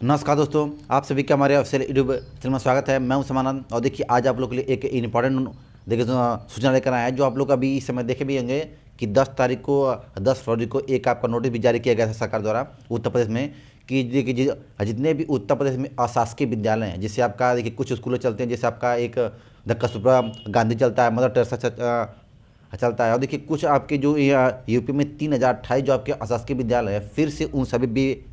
नमस्कार दोस्तों, आप सभी का हमारे ऑफिशियल यूट्यूब चैनल में स्वागत है। मैं हूं समानंद और देखिए आज आप लोग के लिए एक इंपॉर्टेंट देखिए सूचना लेकर आया है, जो आप लोग अभी इस समय देखे भी होंगे कि 10 तारीख को 10 फरवरी को एक आपका नोटिस भी जारी किया गया था सरकार द्वारा उत्तर प्रदेश में कि देखिए जितने भी उत्तर प्रदेश में अशासकीय विद्यालय हैं, जैसे आपका देखिए कुछ स्कूलें चलते हैं, जैसे आपका एक द कस्तूरबा गांधी चलता है, मदर टेरेसा चलता है, और देखिए कुछ आपके जो यूपी में 3028 जो आपके अशासकीय विद्यालय है, फिर से उन सभी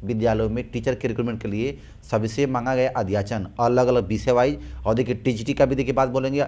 विद्यालयों में टीचर के रिक्रूटमेंट के लिए सभी से मांगा गया अध्याचन अलग अलग विषय वाइज। और देखिए टीजीटी का भी देखिए बात बोलेंगे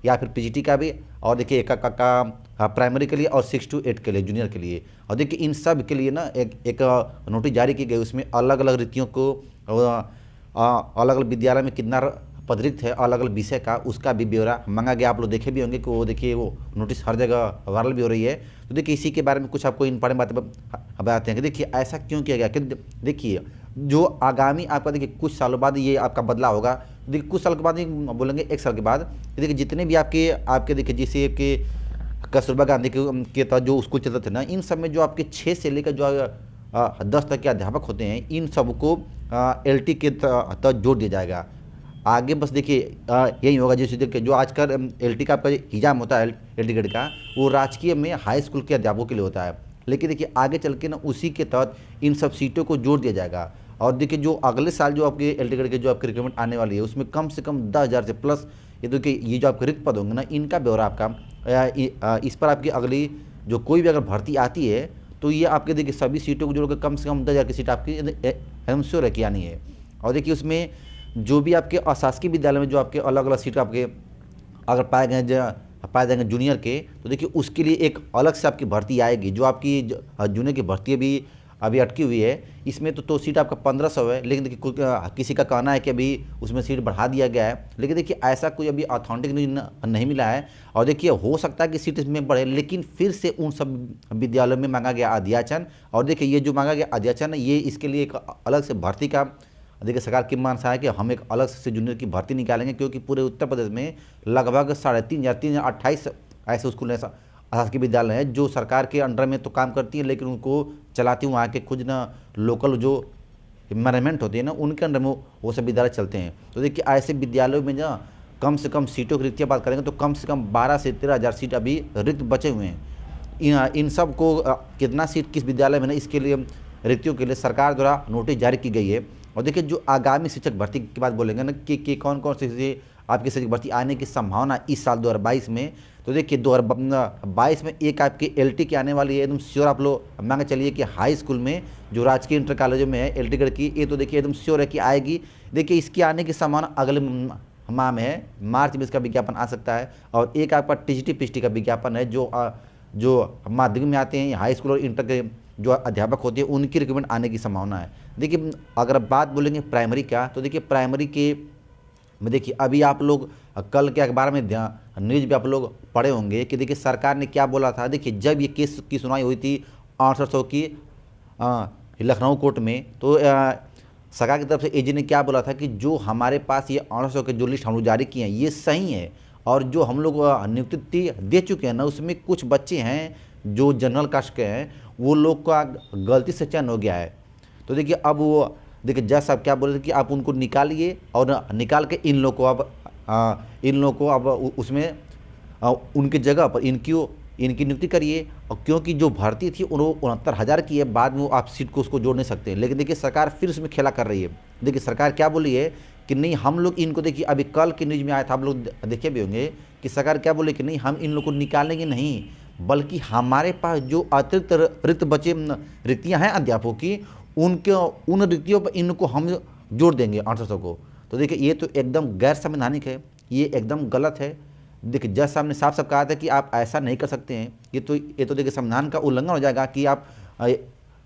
या फिर पीजीटी का भी, और देखिए एक का प्राइमरी के लिए और 6 to 8 के लिए जूनियर के लिए। और देखिए इन सब के लिए ना एक नोटिस जारी की गई, उसमें अलग अलग रीतियों को अलग अलग विद्यालय में कितना पदरित है अलग अलग विषय का, उसका भी ब्यौरा मांगा गया। आप लोग देखे भी होंगे कि वो देखिए वो नोटिस हर जगह वायरल भी हो रही है। तो देखिए इसी के बारे में कुछ आपको इंपॉर्टेंट बातें बताते हैं कि देखिए ऐसा क्यों किया गया। कि देखिए जो आगामी आपका देखिए कुछ सालों बाद ये आपका बदलाव होगा। देखिए कुछ साल के बाद नहीं बोलेंगे, 1 साल के बाद देखिए जितने भी आपके आपके देखिए जैसे आपके कस्तूरबा गांधी के तहत जो स्कूल चलते थे ना, इन सब में जो आपके 6 से लेकर जो 10 तक के अध्यापक होते हैं, इन सबको LT के तहत जोड़ दिया जाएगा। आगे बस देखिए यही होगा। जैसे देखिए जो आजकल LT का आपका एग्जाम होता है LT ग्रेड का, वो राजकीय में हाई स्कूल के अध्यापकों के लिए होता है, लेकिन देखिए आगे चल के ना उसी के तहत इन सब सीटों को जोड़ दिया जाएगा। और देखिए जो अगले साल जो आपके LT ग्रेड के जो आपकी रिक्रूटमेंट आने वाली है, उसमें कम से कम 10,000 से प्लस ये देखिए ये जो आपके रिक्त पद होंगे ना, इनका ब्यौरा आपका इस पर आपकी अगली जो कोई भी अगर भर्ती आती है, तो ये आपके देखिए सभी सीटों को जोड़कर कम से कम 10,000 की सीट आपकी एकदम श्योर है कि आनी है। और देखिए उसमें जो भी आपके अशासकीय विद्यालय में जो आपके अलग अलग सीट आपके अगर पाए जाएंगे जूनियर के, तो देखिए उसके लिए एक अलग से आपकी भर्ती आएगी। जो आपकी जूनियर की भर्ती अभी अटकी हुई है, इसमें तो सीट आपका 1500 है, लेकिन देखिए किसी का कहना है कि अभी उसमें सीट बढ़ा दिया गया है, लेकिन देखिए ऐसा कोई अभी ऑथेंटिक न्यूज़ नहीं मिला है। और देखिए हो सकता है कि सीट इसमें बढ़े, लेकिन फिर से उन सब विद्यालयों में मांगा गया अध्याचन। और देखिए ये जो मांगा गया अध्याचन है, ये इसके लिए एक अलग से भर्ती का देखिए सरकार की मानसा है कि हम एक अलग से जूनियर की भर्ती निकालेंगे, क्योंकि पूरे उत्तर प्रदेश में लगभग 3,528 ऐसे स्कूल शासकीय विद्यालय हैं जो सरकार के अंडर में तो काम करती हैं, लेकिन उनको चलाती हूँ वहाँ के खुद ना लोकल जो मैनेजमेंट होती है ना, उनके अंडर में वो सब विद्यालय चलते हैं। तो देखिए ऐसे विद्यालयों में ना कम से कम सीटों की रिक्तियाँ बात करेंगे तो कम से कम 12 से 13,000 सीट अभी रिक्त बचे हुए हैं। इन सब को कितना सीट किस विद्यालय में ना, इसके लिए रिक्तियों के लिए सरकार द्वारा नोटिस जारी की गई है। और देखिए जो आगामी शिक्षक भर्ती की बात बोलेंगे ना कि कौन कौन से आपकी शिक्षक भर्ती आने की संभावना इस साल 2022 में, तो देखिए 2022 में एक आपकी LT की आने वाली है एकदम श्योर। आप लोग मान के चलिए कि हाई स्कूल में जो राजकीय इंटर कॉलेजों में है LT ग्रेड की, ये तो देखिए एकदम श्योर है कि आएगी। देखिए इसकी आने की संभावना अगले माह में है, मार्च में इसका विज्ञापन आ सकता है। और एक आपका TGT PGT का विज्ञापन है, जो माध्यमिक में आते हैं, हाई स्कूल और इंटर के जो अध्यापक होते हैं, उनकी रिक्रूटमेंट आने की संभावना है। देखिए अगर बात बोलेंगे प्राइमरी का, तो देखिए प्राइमरी के में देखिए अभी आप लोग कल के अखबार में न्यूज़ भी आप लोग पढ़े होंगे कि देखिए सरकार ने क्या बोला था। देखिए जब ये केस की सुनवाई हुई थी 800 की लखनऊ कोर्ट में, तो सरकार की तरफ से AG ने क्या बोला था कि जो हमारे पास ये 800 के जो लिस्ट हम लोग जारी किए हैं ये सही है, और जो हम लोग नियुक्ति दे चुके हैं ना, उसमें कुछ बच्चे हैं जो जनरल कास्ट के हैं, वो लोग का गलती से चयन हो गया है। तो देखिए अब वो देखिए जज साहब क्या बोल रहे थे कि आप उनको निकालिए और निकाल के इन लोग को अब उसमें उनकी जगह पर इनकी नियुक्ति करिए। और क्योंकि जो भर्ती थी 69,000 की है, बाद में वो आप सीट को उसको जोड़ नहीं सकते। लेकिन देखिए सरकार फिर उसमें खेला कर रही है। देखिए सरकार क्या बोली है कि नहीं, हम लोग इनको देखिए अभी कल की न्यूज़ में आया था, आप लोग देखे भी होंगे कि सरकार क्या बोले कि नहीं, हम इन लोग को निकालेंगे नहीं, बल्कि हमारे पास जो अतिरिक्त रिक्त बचे रिक्तियाँ हैं अध्यापकों की, उन रिक्तियों पर इनको हम जोड़ देंगे 800 को। तो देखिए ये तो एकदम गैर संवैधानिक है, ये एकदम गलत है। देखिए जज साहब ने साफ साफ कहा था कि आप ऐसा नहीं कर सकते हैं। ये तो देखिए संविधान का उल्लंघन हो जाएगा कि आप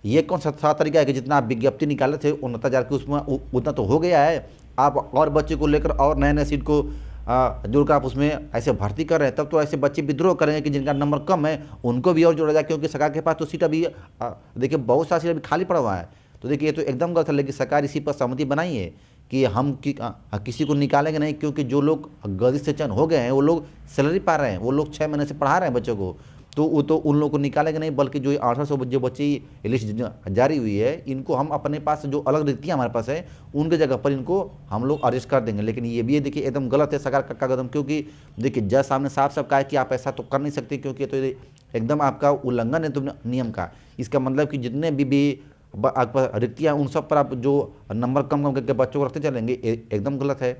ये कौन सा तरीका है कि जितना आप विज्ञप्ति निकाले थे 69,000 की, उसमें उतना तो हो गया है, आप और बच्चे को लेकर और नए नए सीट को जोड़कर आप उसमें ऐसे भर्ती कर रहे हैं। तब तो ऐसे बच्चे विद्रोह करेंगे कि जिनका नंबर कम है उनको भी और जोड़ा जाए, क्योंकि सरकार के पास तो सीट अभी देखिए बहुत सारी सीट अभी खाली पड़ा हुआ है। तो देखिए ये तो एकदम गलत है। लेकिन सरकार इसी पर सहमति बनाई है कि हम किसी को निकालेंगे नहीं, क्योंकि जो लोग गलती से चयन हो गए हैं वो लोग सैलरी पा रहे हैं, वो लोग 6 महीने से पढ़ा रहे हैं बच्चों को। तो वो तो उन लोगों को निकालेंगे नहीं, बल्कि जो 1800 जो बच्चे लिस्ट जारी हुई है, इनको हम अपने पास जो अलग रिक्तियाँ हमारे पास है उनके जगह पर इनको हम लोग अरेस्ट कर देंगे। लेकिन ये भी देखिए एकदम गलत है सरकार का कदम, क्योंकि देखिए जज साहब ने साफ साफ कहा है कि आप ऐसा तो कर नहीं सकते, क्योंकि तो ये एकदम आपका उल्लंघन है तो नियम का। इसका मतलब कि जितने भी आपके पास रिक्तियाँ उन सब पर आप जो नंबर कम कम करके बच्चों को रखते चलेंगे, एकदम गलत है।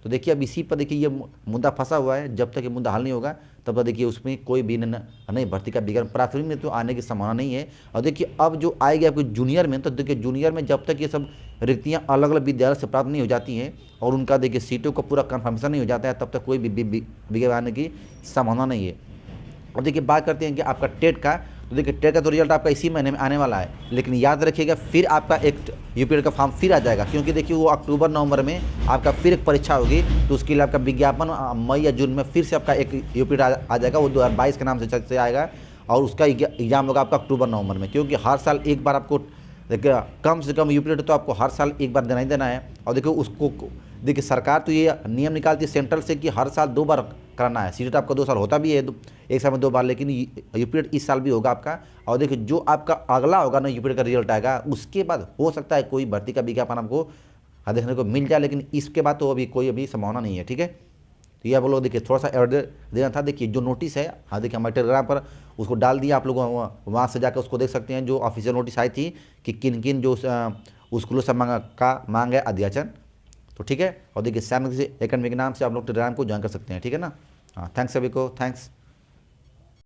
तो देखिए अब इसी पर देखिए ये मुद्दा फंसा हुआ है, जब तक ये मुद्दा हल नहीं होगा तब तक देखिए उसमें कोई भी नई भर्ती का विज्ञापन प्राथमिक में तो आने की संभावना नहीं है। और देखिए अब जो आएगी आपको जूनियर में, तो देखिए जूनियर में जब तक ये सब रिक्तियाँ अलग अलग विद्यालय से प्राप्त नहीं हो जाती हैं और उनका देखिए सीटों का पूरा कन्फर्मेशन नहीं हो जाता है, तब तक कोई भी विज्ञापन आने की संभावना नहीं है। अब देखिए बात करते हैं कि आपका टेट का, तो देखिए टेट का तो रिजल्ट आपका इसी महीने में आने वाला है, लेकिन याद रखिएगा फिर आपका एक यूपीटेट का फॉर्म फिर आ जाएगा, क्योंकि देखिए वो अक्टूबर नवंबर में आपका फिर एक परीक्षा होगी, तो उसके लिए आपका विज्ञापन मई या जून में फिर से आपका एक यूपीटेट आ जाएगा, वो 2022 के नाम से आएगा और उसका एग्जाम होगा आपका अक्टूबर नवंबर में। क्योंकि हर साल एक बार आपको देखिए कम से कम यूपीटेट तो आपको हर साल एक बार देना ही देना है। और देखिए उसको देखिए सरकार तो ये नियम निकालती है सेंट्रल से कि हर साल 2 बार कराना है। सीटेट आपका 2 साल होता भी है, एक साल में 2 बार, लेकिन यूपीटेट इस साल भी होगा आपका। और देखिए जो आपका अगला होगा ना यूपीटेट का रिजल्ट आएगा, उसके बाद हो सकता है कोई भर्ती का विज्ञापन आपको देखने को मिल जाए, लेकिन इसके बाद तो अभी कोई संभावना नहीं है। ठीक है, तो ये आप लोग देखिए थोड़ा सा एड्रेस देना था। देखिए जो नोटिस है, हाँ देखिए हमारे टेलीग्राम पर उसको डाल दिया, आप लोग वहाँ से जाकर उसको देख सकते हैं, जो ऑफिशियल नोटिस आई थी कि किन किन जो स्कूलों से मांग है अध्याचन। तो ठीक है, और देखिए सैम एकेडमी के नाम से आप लोग टेलीग्राम को ज्वाइन कर सकते हैं। ठीक है ना, हाँ थैंक्स सभी को, थैंक्स।